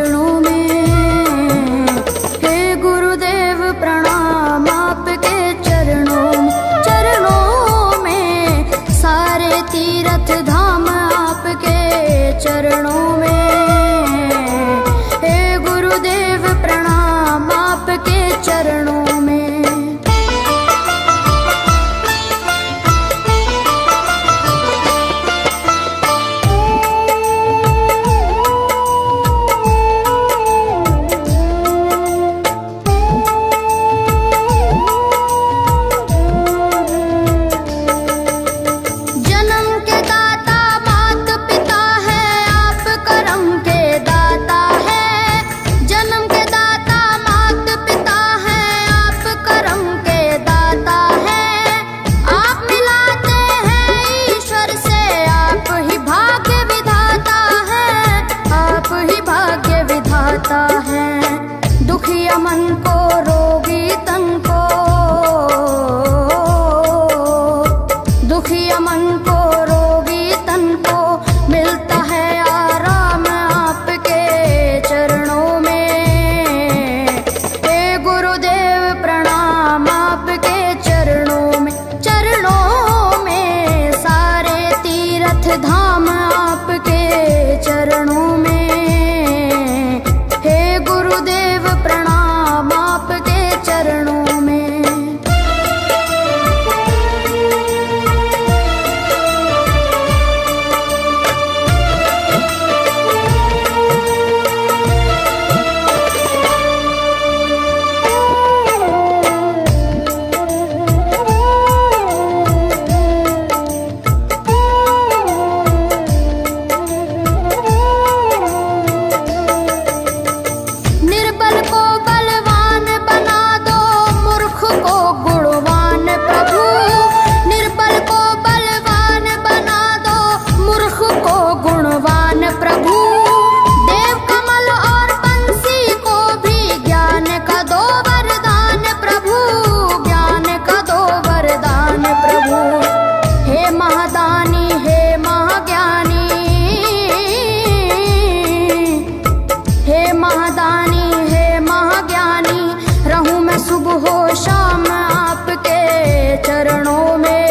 चरणों में। हे गुरुदेव प्रणाम आपके चरणों में, सारे तीर्थ धाम आपके चरणों में। हे गुरुदेव प्रणाम आपके चरणों में। दुखिया मन को, रोगी तन को, दुखिया मन को, रोगी तन को मिलता है आराम आपके चरणों में। हे गुरुदेव प्रणाम आपके चरणों में, सारे तीर्थ धाम आपके चरणों में। गुरुदेव प्रणाम आपके चरणों में। शाम आपके चरणों में।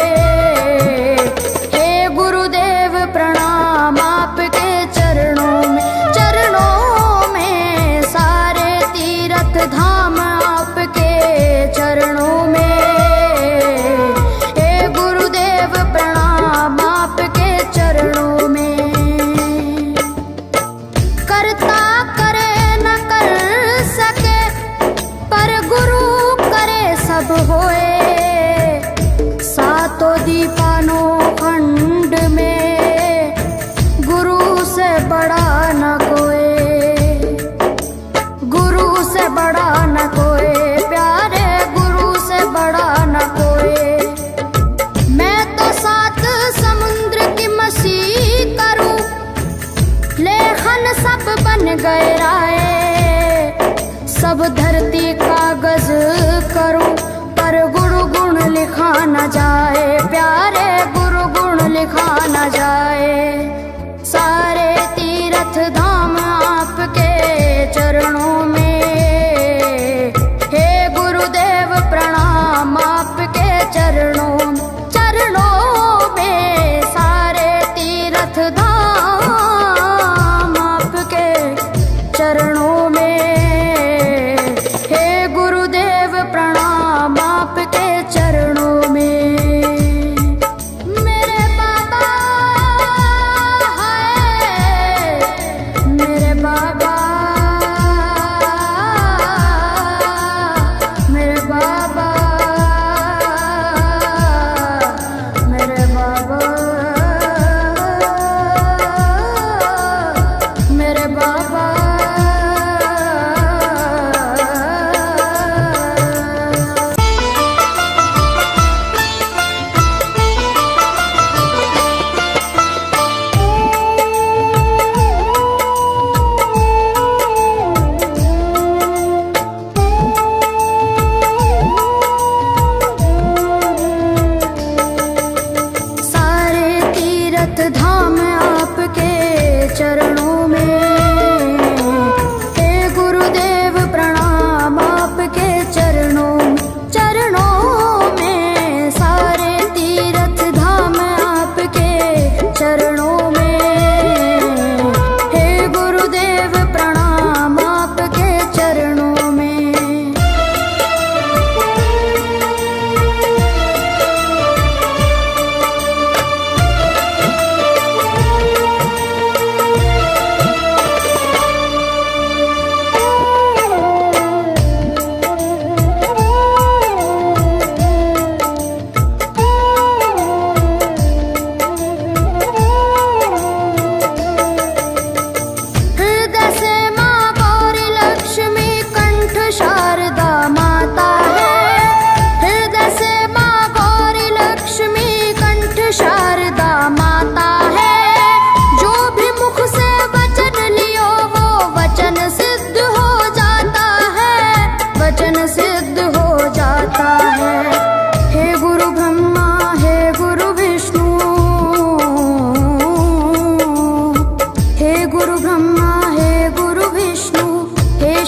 हे गुरुदेव प्रणाम आपके चरणों में, सारे तीर्थ धाम आपके चरणों में। हे गुरुदेव प्रणाम आपके चरणों में। करता करे न कर सके, पर गुरु सब होए। सातों दीपानों खंड में गुरु से बड़ा न कोई, गुरु से बड़ा न कोई, प्यारे गुरु से बड़ा न कोई। मैं तो सात समुद्र की मछली करूं, लेखन सब बन गए राय। सब धरती कागज करूं, पर गुरु गुण लिखा न जाए, प्यारे गुरु गुण लिखा न जाए। सारे तीर्थ धाम आपके चरणों में। हे गुरुदेव प्रणाम आपके चरणों में, सारे तीर्थ धाम आपके चरणों में। प्रणाम आपके चरणों में। मेरे बाबा है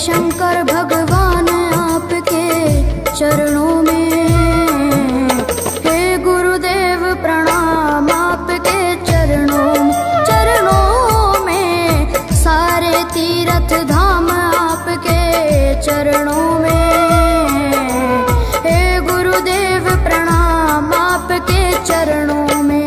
शंकर भगवान आपके चरणों में, हे गुरुदेव प्रणाम आपके चरणों में, सारे तीर्थ धाम आपके चरणों में, हे गुरुदेव प्रणाम आपके चरणों में।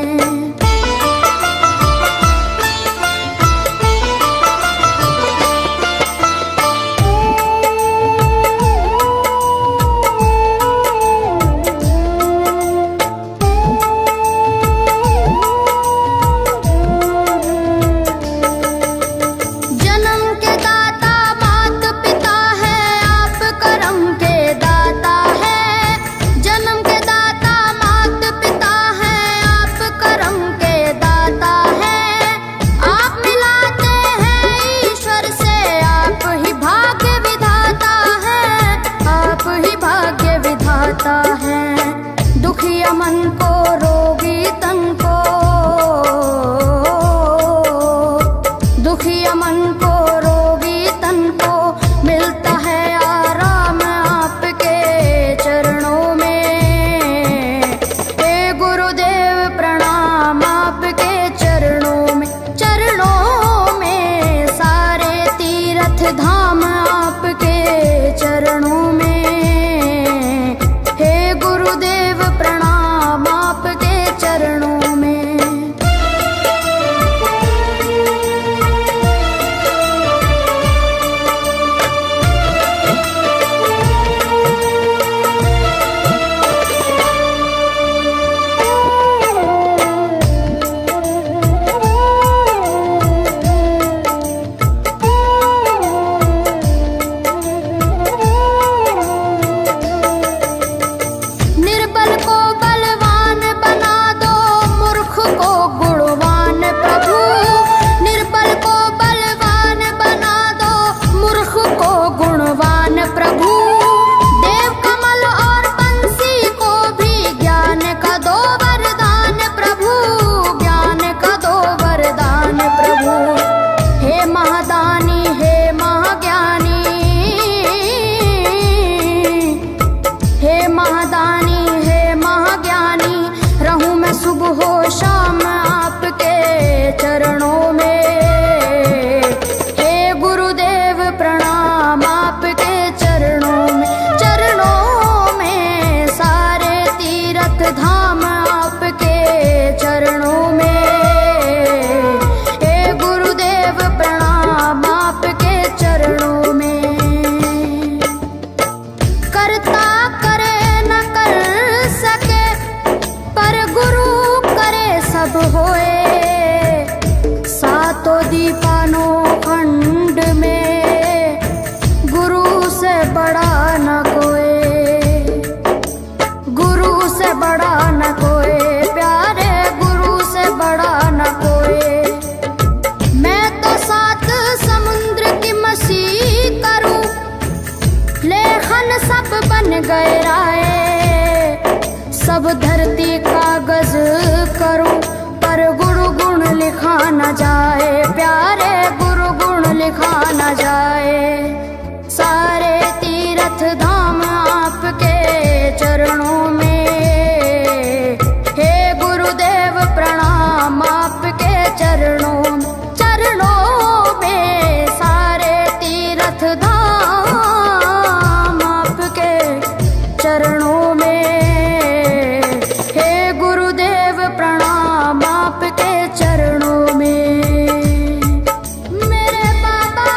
दुखिया मन को रोगी तन को, दुखिया मन को रोगी तन को मिलता है आराम आपके चरणों में, हे गुरुदेव प्रणाम आपके चरणों में, सारे तीर्थ धाम आपके चरणों में, गुरुदेव प्रणाम आपके चरणों में। शाम आपके चरणों में, हे गुरुदेव प्रणाम आपके चरणों में, सारे तीर्थ धाम आपके चरणों में, हे गुरुदेव प्रणाम आपके चरणों में। करता करे न कर सके पर गुरु सब होए, सातों दीपानों खंड में गुरु से बड़ा न कोई, गुरु से बड़ा न कोई, प्यारे गुरु से बड़ा न कोई। मैं तो सात समुद्र की मछली करूं, लेखन सब बन गए राय, सब धरती कागज करूं पर गुरु गुण लिखा न जाए, प्यारे गुरु गुण लिखा न जाए, सारे तीर्थ धाम आपके चरणों में, हे गुरुदेव प्रणाम आपके चरणों में, सारे तीर्थ धाम आपके चरणों में, प्रणाम आपके चरणों में। मेरे बाबा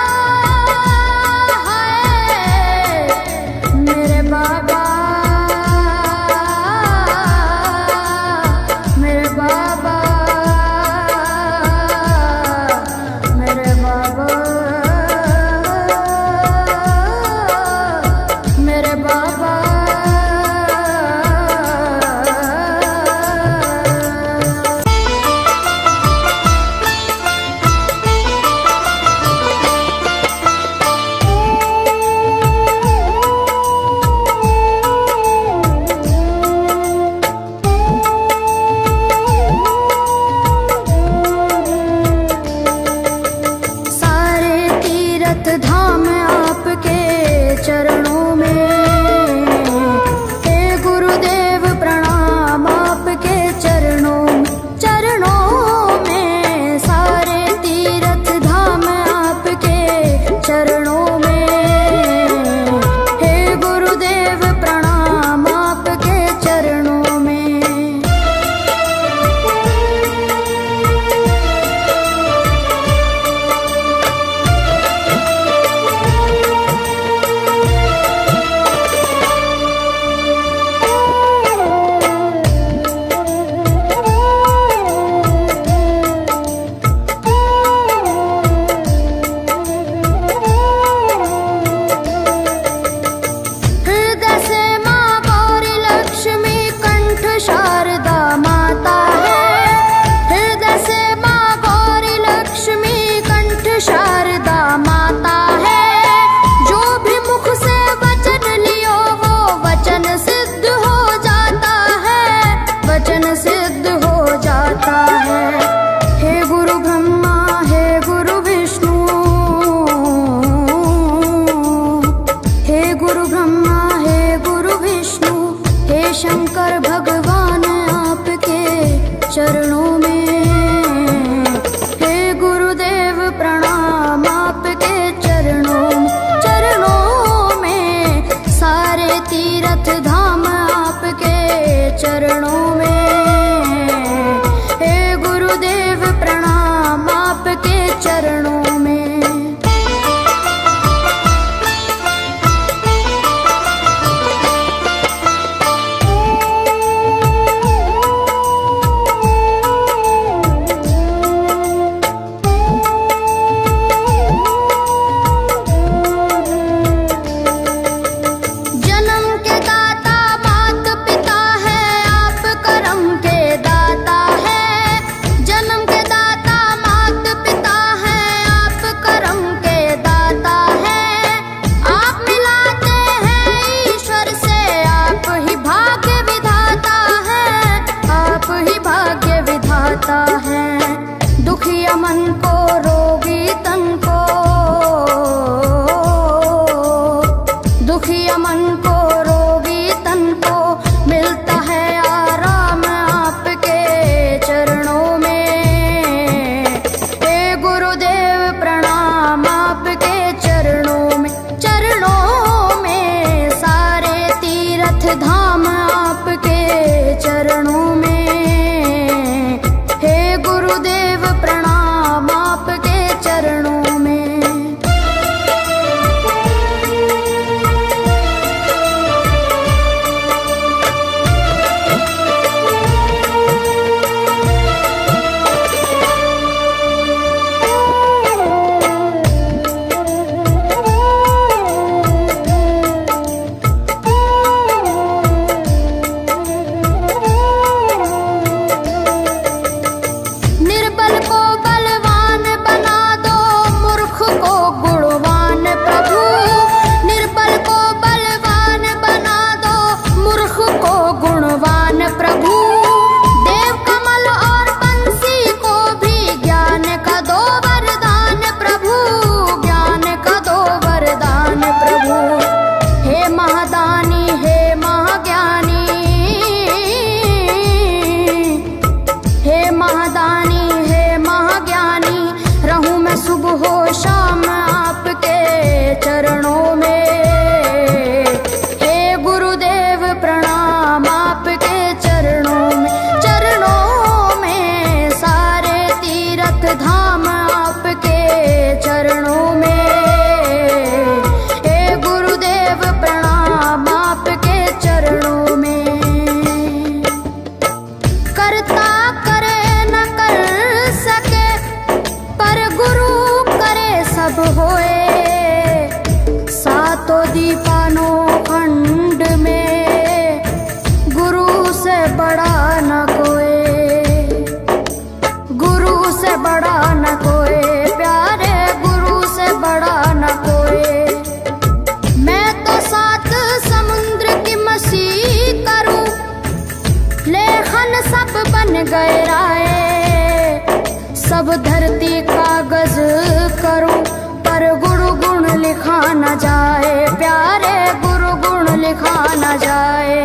जाए, प्यारे गुरु गुण लिखा न जाए।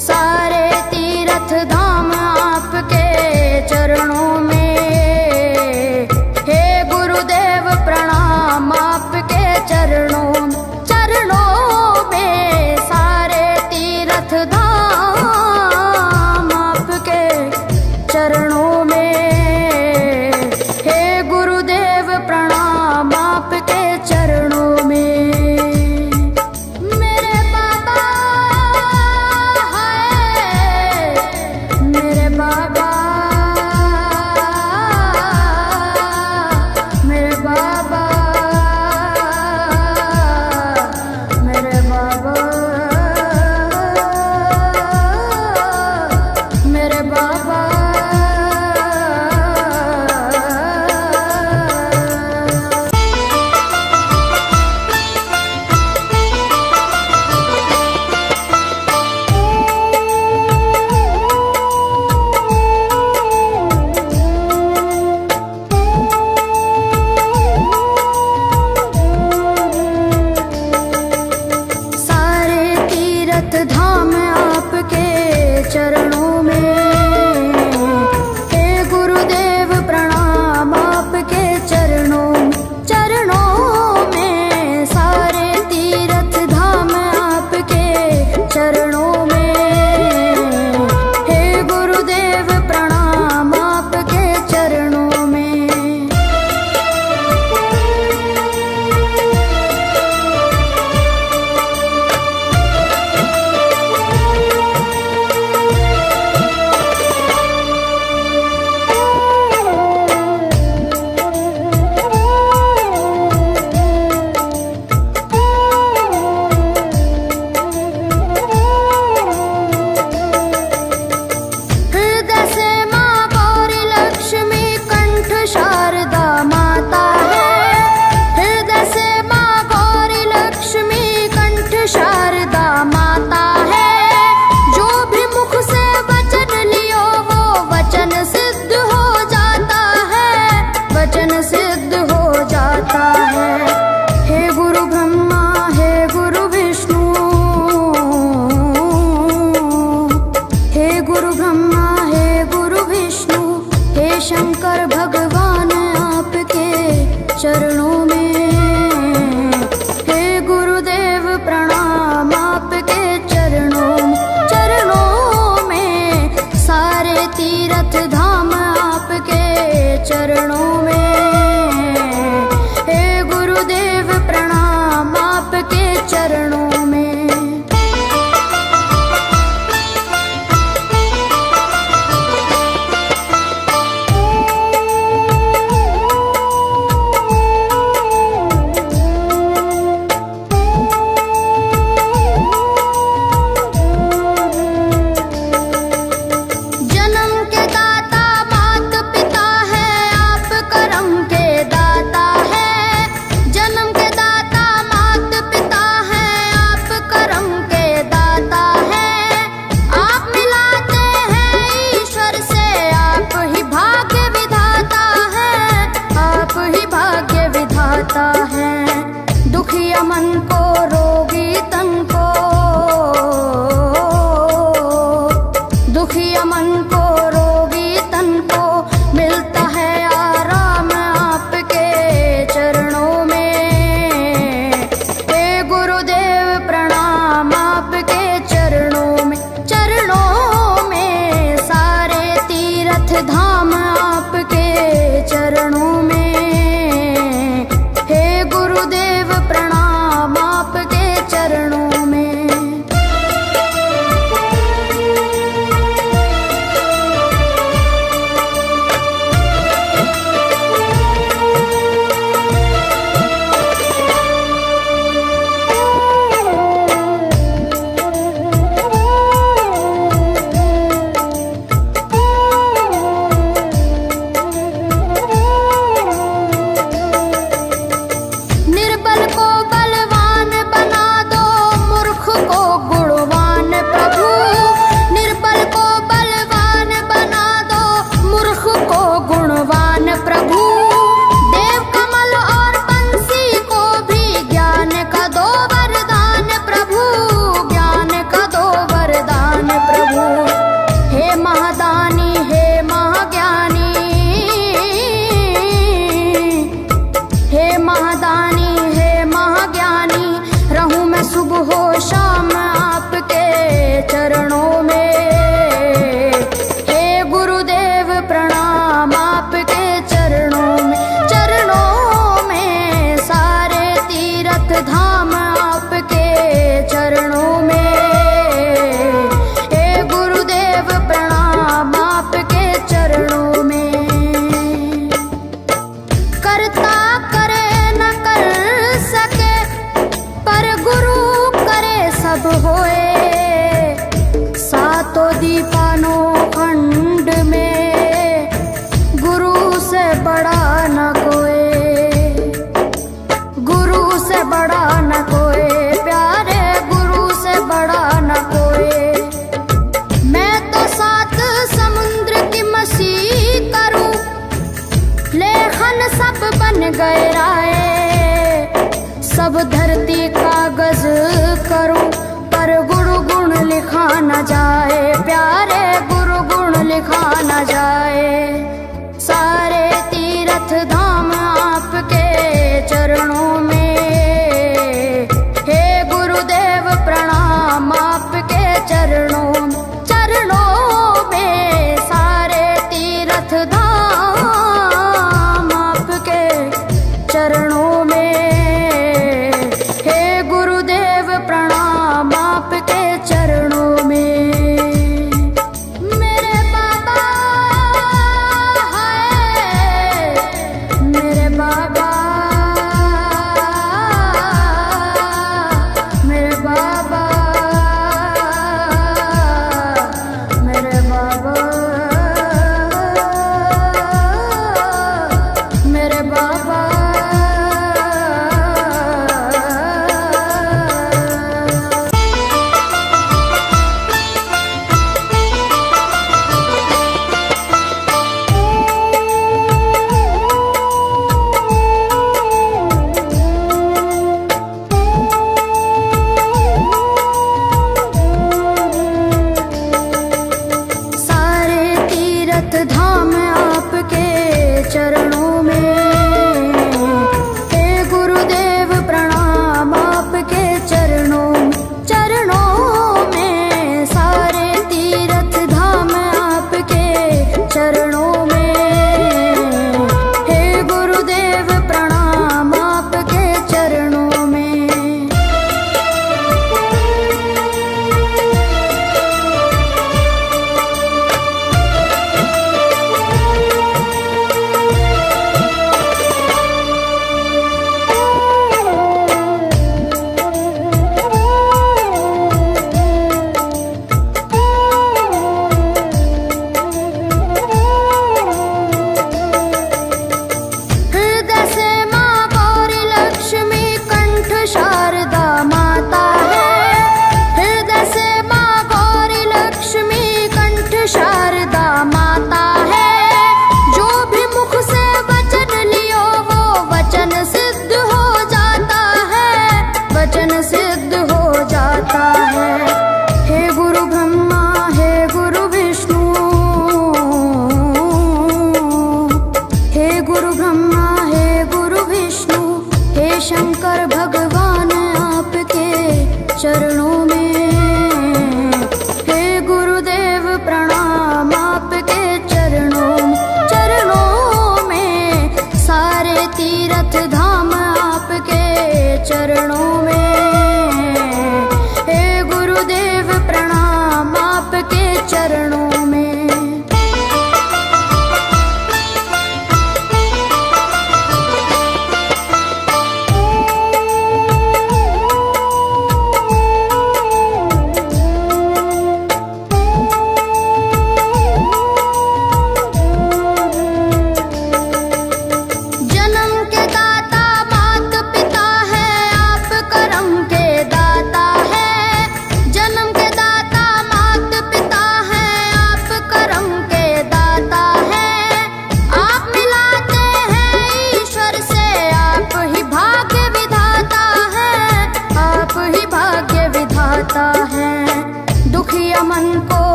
सारे तीर्थ धाम आपके चरणों में, हे गुरुदेव प्रणाम आपके चरणों में। सारे तीर्थ धाम आपके चरणों में, हे गुरुदेव प्रणाम आपके चरणों में। मेरे बाबा है, मेरे बाबा, मेरे बाबा, मेरे बाबा, मेरे बाबा। सारे तीर्थ धाम आपके चरणों में, हे गुरुदेव प्रणाम आपके चरणों में। सारे तीर्थ धाम आपके चरणों में, हे गुरुदेव प्रणाम आपके चरणों में। हृदय से माँ गौरी लक्ष्मी कंठ शारदा माता है। हृदय से माँ गौरी लक्ष्मी कंठ शारदा माता है। जो भी मुख से वचन लियो वो वचन सिद्ध हो जाता है, वचन सिद्ध हो जाता है। हे गुरु ब्रह्मा, हे गुरु विष्णु, हे गुरु ब्रह्मा, हे गुरु विष्णु, हे शंकर भगवान आपके चरणों में, हे गुरुदेव प्रणाम आपके चरणों में। सारे तीर्थ धाम आपके चरणों में, हे गुरुदेव प्रणाम आपके चरणों में। जन्म के दाता मात पिता है, आप करम के दाता है। जन्म के दाता मात पिता है, आप करम के दाता है। आप मिलाते हैं ईश्वर से, आप ही भाग्य विधाता है, आप ही भाग्य विधाता है। दुखिया मन को, रोगी तन को, दुखिया मन को, रोगी तन को मिलता है आराम आपके चरणों में। हे गुरुदेव प्रणाम आपके चरणों में। सारे तीर्थ धाम आपके चरणों में, हे गुरुदेव प्रणाम आपके चरणों में। धाम आपके चरणों में। हे गुरुदेव प्रणाम आपके चरणों में। करता करे न कर सके पर गुरु करे सब होए। सातों दीपानों खंड में गुरु से बड़ा न कोई, गुरु से बड़ा न कोई, प्यारे गुरु से बड़ा न कोई। मैं तो सात समुद्र की मछली करूं, लेखन सब बन गए राय। सब धरती कागज करूं पर गुरु गुण लिखा न जाए, प्यारे गुरु गुण लिखा न जाए। सारे तीर्थ धाम आपके चरणों में। हे गुरुदेव प्रणाम आपके चरणों में। सारे तीर्थ धाम आपके चरणों में। हे गुरुदेव प्रणाम आपके चरणों में। मेरे बाबा है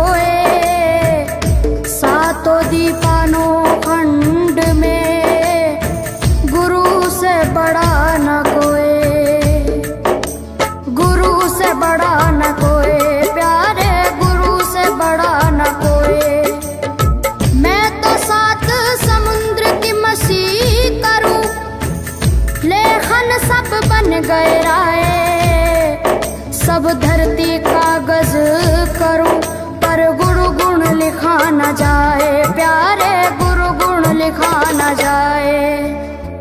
कोई, सातों दीपानों खंड में गुरु से बड़ा न कोई, गुरु से बड़ा न कोई, प्यारे गुरु से बड़ा न कोई। मैं तो सात समुद्र की मसीह करूं, लेखन सब बन गए राय, सब धरती कागज करूं, पर गुरु गुण लिखा न जाए, प्यारे गुरु गुण लिखा न जाए।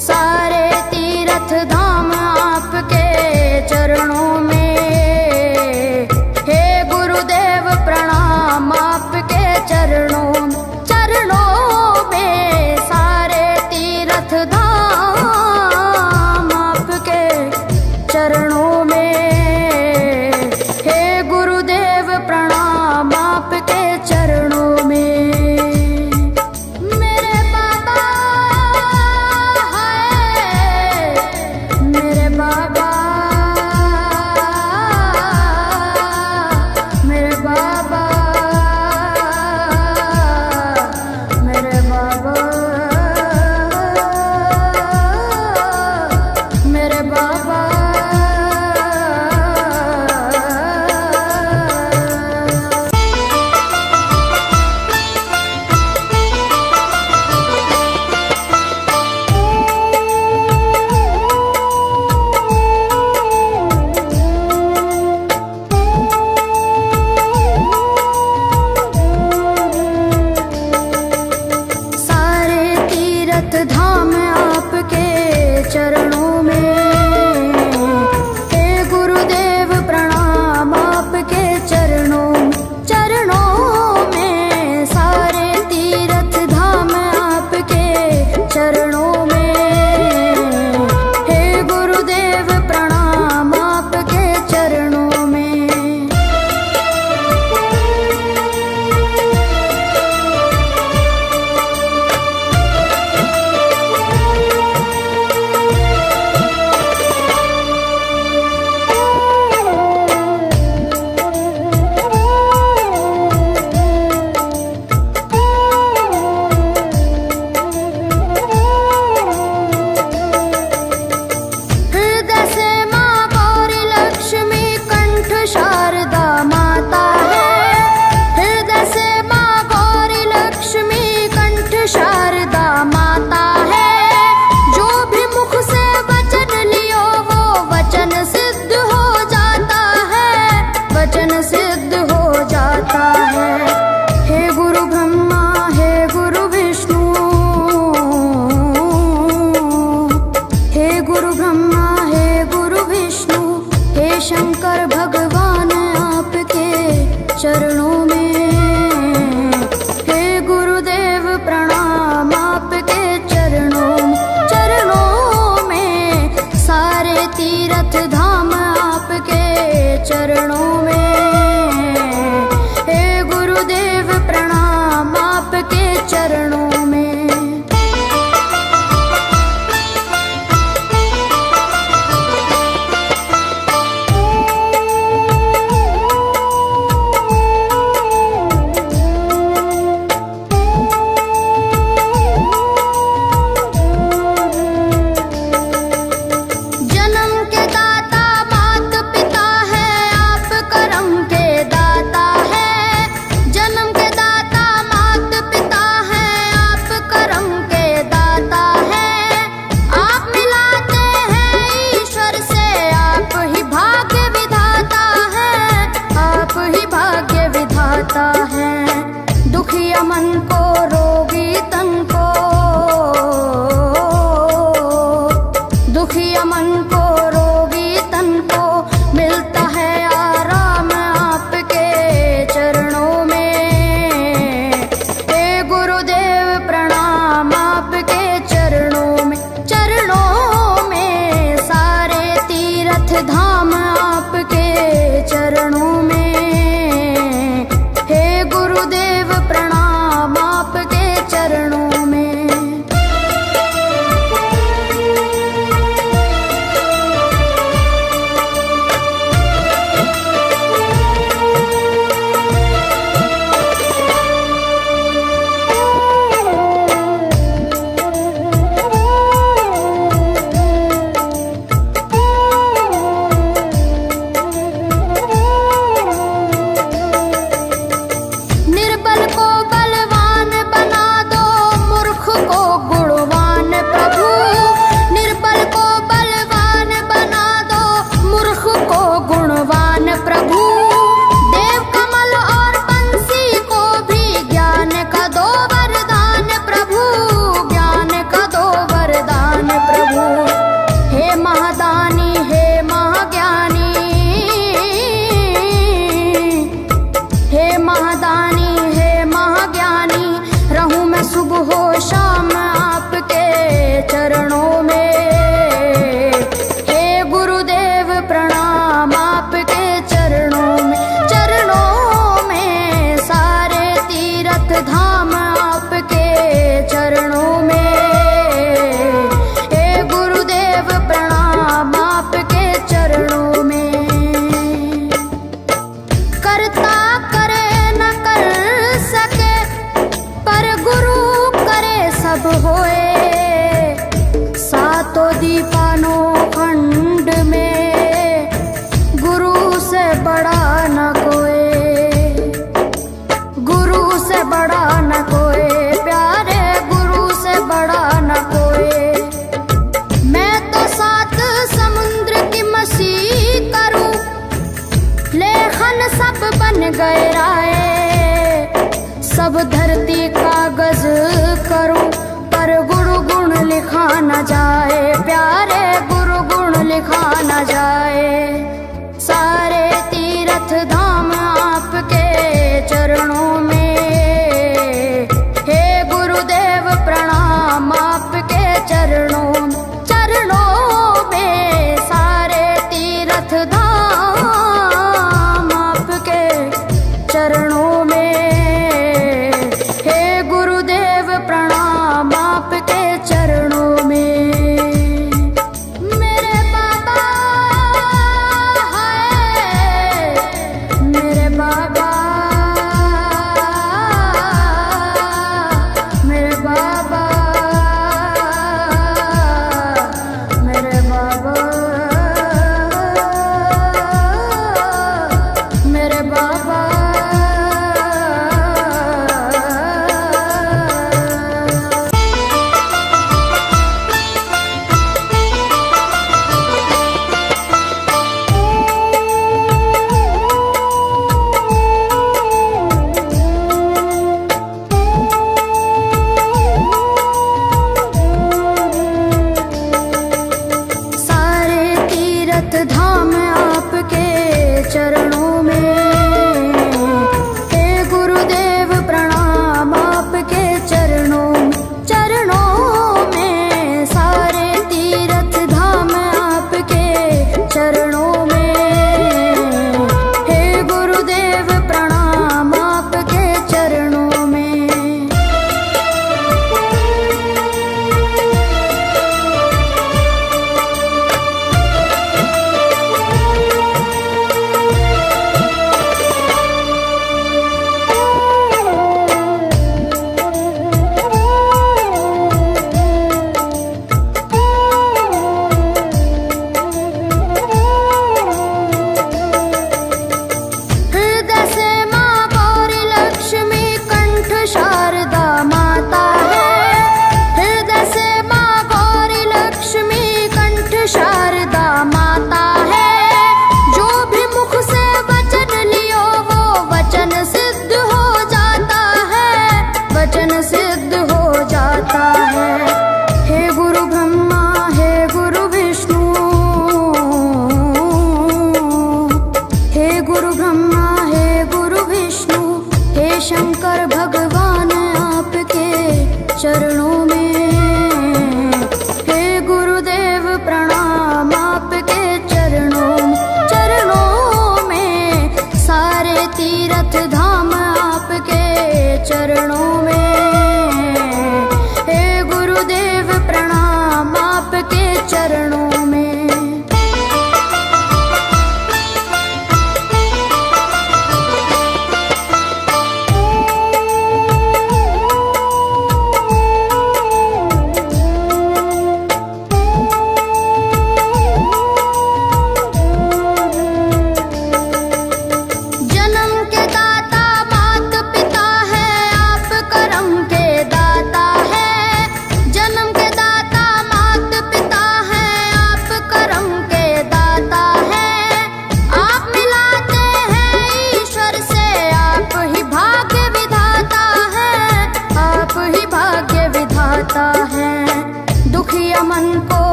सारे तीर्थ धाम आपके चरणों में, हे गुरुदेव प्रणाम आपके चरणों, चरणों में। सारे तीर्थ धाम आपके चरणों में, चरणों में। मेरे बाबा है, मेरे बाबा, मेरे बाबा, मेरे बाबा, मेरे बाबा। धाम आपके चरणों में, हे गुरुदेव प्रणाम आपके चरणों, चरणों में। सारे तीर्थ धाम आपके चरणों में, हे गुरुदेव प्रणाम आपके चरणों में। शंकर भगवान आपके चरणों में, हे गुरुदेव प्रणाम आपके चरणों, चरणों में। सारे तीर्थ धाम आपके चरणों में, हे गुरुदेव प्रणाम आपके चरणों में। दुखिया मन को, रोगी तन को, दुखिया मन को, रोगी तन को मिलता है आराम आपके चरणों में, हे गुरुदेव प्रणाम आपके चरणों में, चरणों में। सारे तीर्थ धाम आपके चरणों में, गुरुदेव प्रणाम आपके चरणों में। महादानी हे महाज्ञानी, हे महादानी हे महाज्ञानी, रहूं मैं सुबह हो शाम आपके चरणों में। हे गुरुदेव प्रणाम आपके चरणों में, चरणों में सारे तीर्थ धाम आपके चरणों में। हे गुरुदेव प्रणाम आपके चरणों में। करता करे न कर सके पर गुरु करे सब होए। सातों दीपानों खंड में गुरु से बड़ा न कोई, गुरु से बड़ा न कोई, प्यारे गुरु से बड़ा न कोई। मैं तो सात समुद्र की मसी करूं, लेखन सब बन गए राय। सब धरती कागज करूं पर गुरु गुण लिखा न जाए, प्यारे गुरु गुण लिखा न जाए। सारे तीर्थ धाम आपके चरणों में। हे गुरुदेव प्रणाम आपके चरणों में, चरणों में सारे तीर्थ धाम आपके चरणों में। हे गुरुदेव प्रणाम आपके चरणों में। मेरे बाबा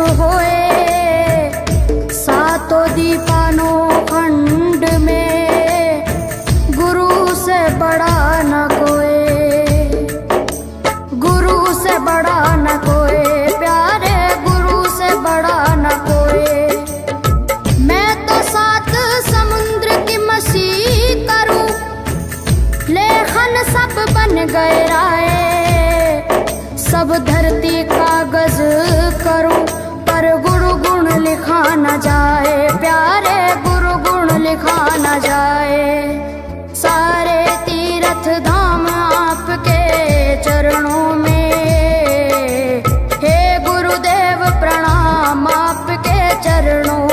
जप होए सातों दीपानो खंड में, गुरु से बड़ा न कोई, गुरु से बड़ा न कोई प्यारे, गुरु से बड़ा न कोई। मैं तो सात समुद्र की मसी करूं, लेखन सब बन गए राय, सब धरती कागज करूं, पर गुरु गुण लिखा न जाए प्यारे, गुरु गुण लिखा न जाए। सारे तीर्थ धाम आपके चरणों में, हे गुरुदेव प्रणाम आपके चरणों,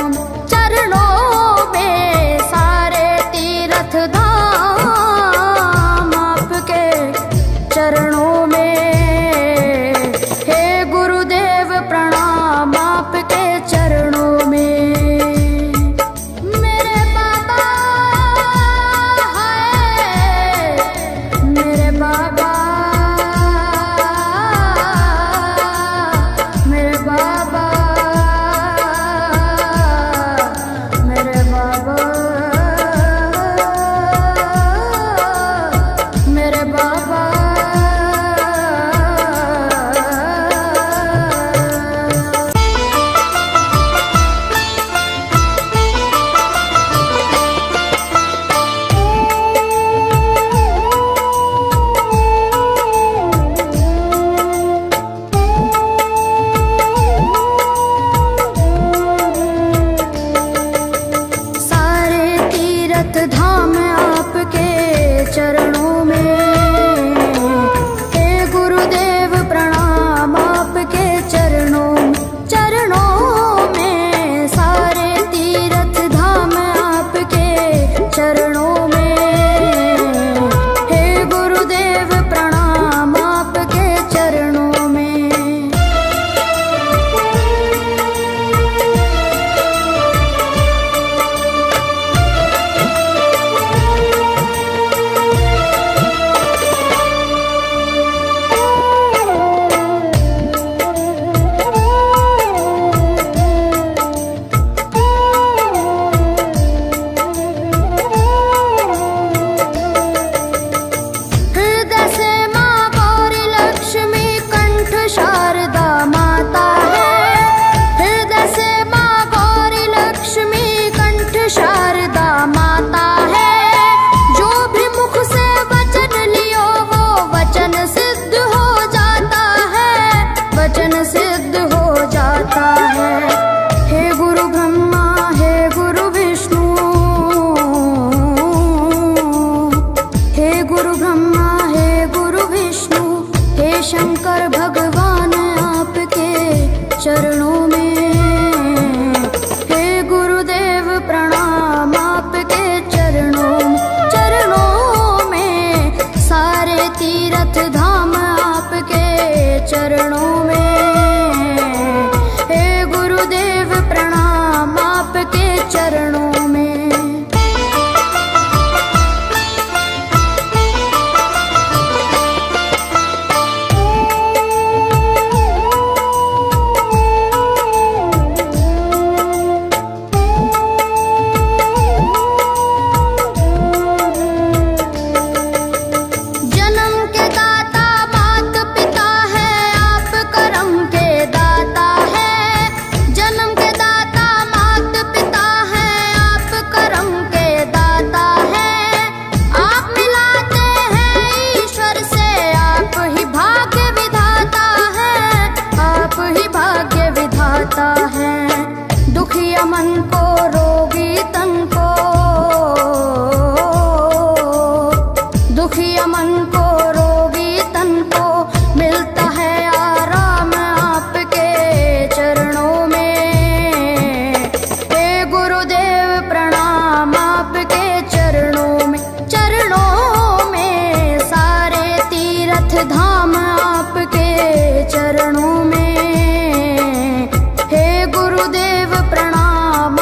चरणों में। सारे तीर्थ धाम आपके चरणों में, चरणों में। मेरे बाबा है, मेरे बाबा, मेरे बाबा, मेरे बाबा, मेरे बाबा। धाम आपके चरणों में, हे गुरुदेव प्रणाम आपके चरणों, चरणों में। सारे तीर्थ धाम आपके चरणों में, हे गुरुदेव प्रणाम आपके चरणों में। शंकर भगवान आपके चरणों में, हे गुरुदेव प्रणाम आपके चरणों, चरणों में। सारे तीर्थ धाम आपके चरणों में, हे गुरुदेव प्रणाम आपके चरणों में। दुखिया मन को रोगी तन को, दुखिया मन को रोगी तन को मिलता है आराम आपके चरणों में, हे गुरुदेव प्रणाम आपके चरणों में, चरणों में। सारे तीर्थ धाम आपके चरणों में, हे गुरुदेव प्रणाम।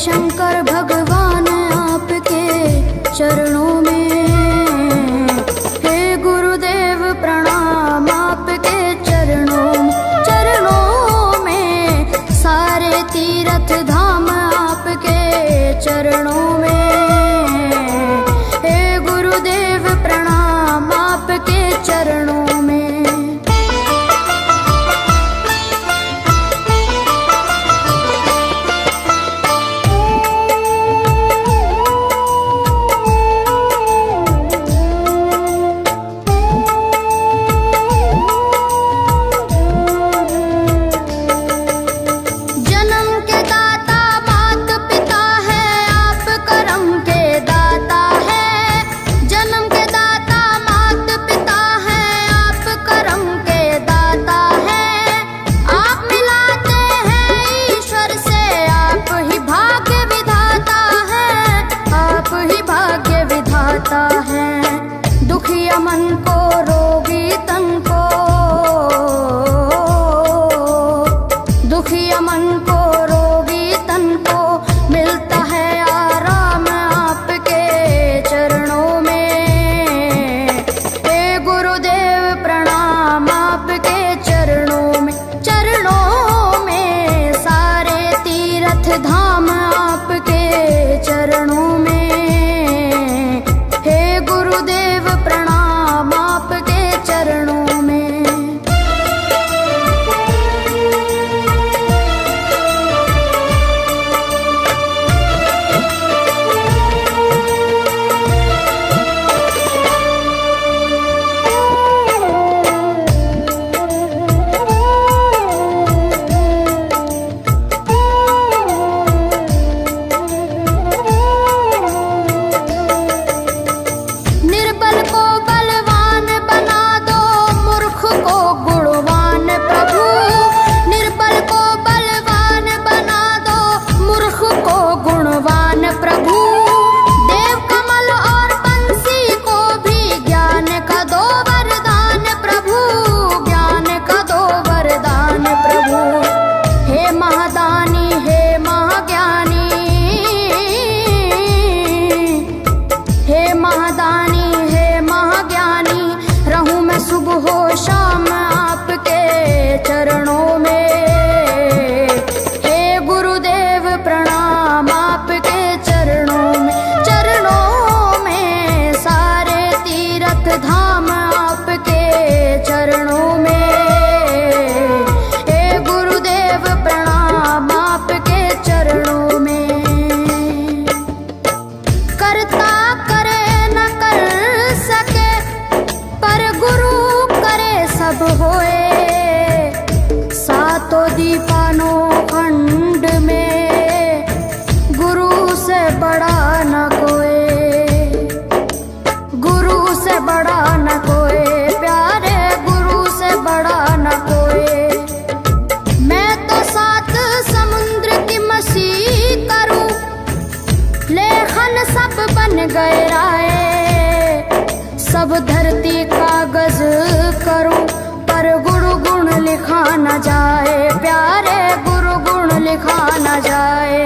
शंकर भगवान आपके चरणों में, हे गुरुदेव प्रणाम आपके चरणों में, सारे तीर्थ धाम आपके चरणों में, हे गुरुदेव प्रणाम आपके चरणों में। दुखिया मन को रोगी तन को, दुखिया मन को रोगी तन को मिलता है आराम आपके चरणों में, हे गुरुदेव प्रणाम आपके चरणों में, सारे तीर्थ धाम आपके चरणों में, गुरुदेव प्रणाम आपके चरणों में। शाम आपके चरणों में, हे गुरुदेव प्रणाम आपके चरणों में, सारे तीर्थ धाम आपके चरणों में, हे गुरुदेव प्रणाम आपके चरणों में। करता करे न कर सके पर गुरु सब होए, सातों दीपानों खंड में गुरु से बड़ा न कोई, गुरु से बड़ा न कोई, प्यारे गुरु से बड़ा न कोई। मैं तो सात समुद्र की मसी करूं, लेखन सब बन गए राय, सब धरती कागज करूं पर गुरु गुण लिखा न जाए, प्यारे गुरु गुण लिखा न जाए।